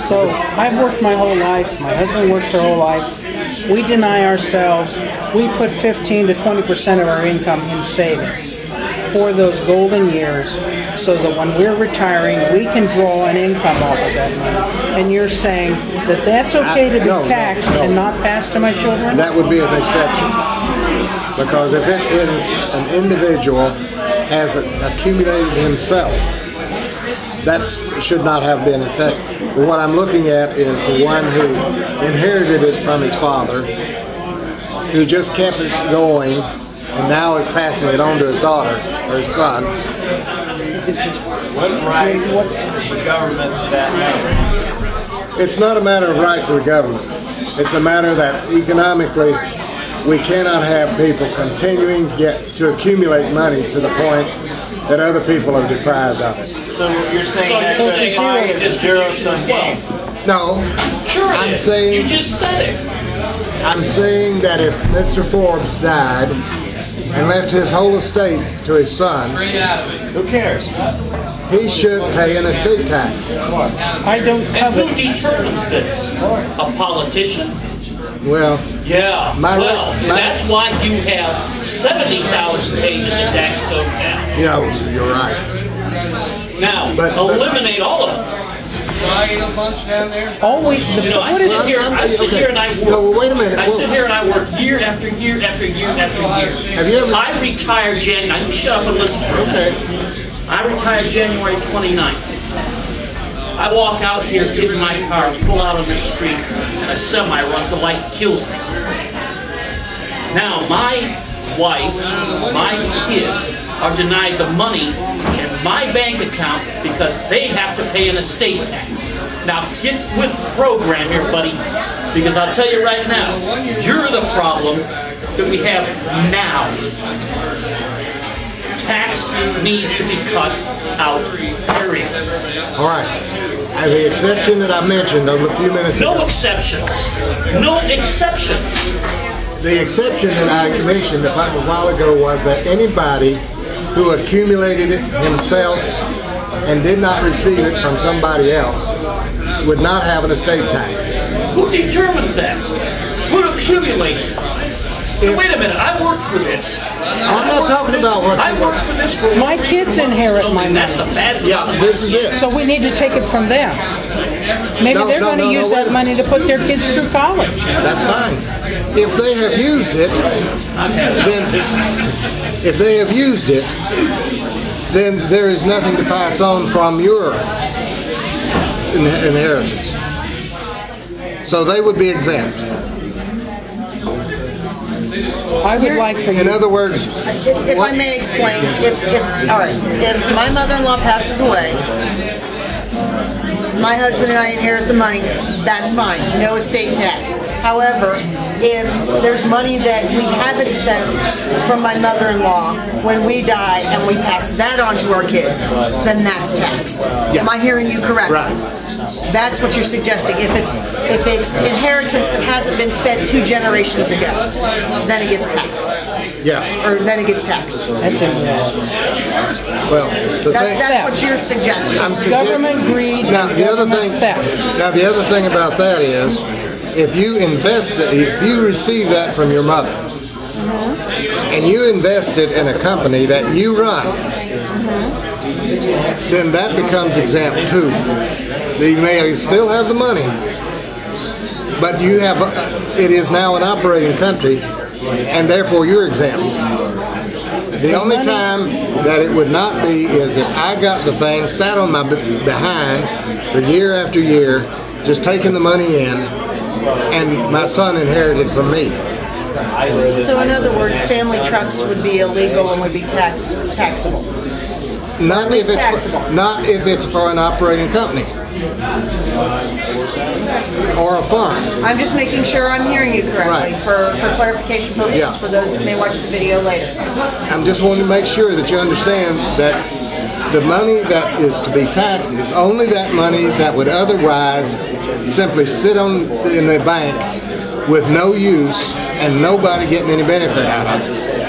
So I've worked my whole life. My husband worked her whole life. We deny ourselves. We put 15 to 20% of our income in savings for those golden years, so that when we're retiring, we can draw an income off of that money. And you're saying that that's okay to be taxed and not passed to my children? That would be an exception. Because if it is an individual has accumulated himself, that should not have been a set. What I'm looking at is the one who inherited it from his father, who just kept it going, and now is passing it on to his daughter or his son. What right is the government to that matter? It's not a matter of right to the government. It's a matter that economically we cannot have people continuing to accumulate money to the point that other people are deprived of it. So you're saying that pie is a zero-sum game? No. Sure it is. You just said it. I'm saying that if Mr. Forbes died and left his whole estate to his son, who cares? He should pay an estate tax. I don't covet. And who determines this? A politician? Well, yeah. That's why you have 70,000 pages of tax code now. Yeah, you're right. Now, eliminate all of it. Always, I sit here and I work. No, well, wait a minute. I sit here and I work year after year after year after year. Have you ever? I retired January. You shut up and listen. Okay. I retired January 29th. I walk out here, get in my car, pull out on the street, and a semi runs the light and kills me. Now, my wife, my kids are denied the money in my bank account because they have to pay an estate tax. Now, get with the program here, buddy, because I'll tell you right now, you're the problem that we have now. Tax needs to be cut out, period. All right. The exception that I mentioned a few minutes ago. No exceptions. No exceptions. The exception that I mentioned a while ago was that anybody who accumulated it himself and did not receive it from somebody else would not have an estate tax. Who determines that? Who accumulates it? Wait a minute, I worked for this. I'm not talking about what I worked for this for my kids inherit my money. That's the fastest. Yeah, this is it. So we need to take it from them. Maybe they're going to use that money to put their kids through college. That's fine. If they have used it, then there is nothing to pass on from your inheritance. So they would be exempt. I would like for you. In other words, if I may explain, if my mother-in-law passes away, my husband and I inherit the money, that's fine, no estate tax. However, if there's money that we haven't spent from my mother-in-law when we die and we pass that on to our kids, then that's taxed. Am I hearing you correctly? right. That's what you're suggesting. If it's inheritance that hasn't been spent 2 generations ago, then it gets passed. Yeah. Or then it gets taxed. That's it. Well, That's what you're suggesting. Government greed. Now the other thing. Theft. Now the other thing about that is, if you invest that, if you receive that from your mother, and you invest it in a company that you run, then that becomes exempt too. You may still have the money, but you have it is now an operating country, and therefore you're exempt. The only time that it would not be is if I got the thing, sat on my behind for year after year, just taking the money in, and my son inherited from me. So in other words, family trusts would be illegal and would be taxable. Not if it's for an operating company or a fund. I'm just making sure I'm hearing you correctly for clarification purposes for those that may watch the video later. I'm just wanting to make sure that you understand that the money that is to be taxed is only that money that would otherwise simply sit in the bank with no use and nobody getting any benefit out of it.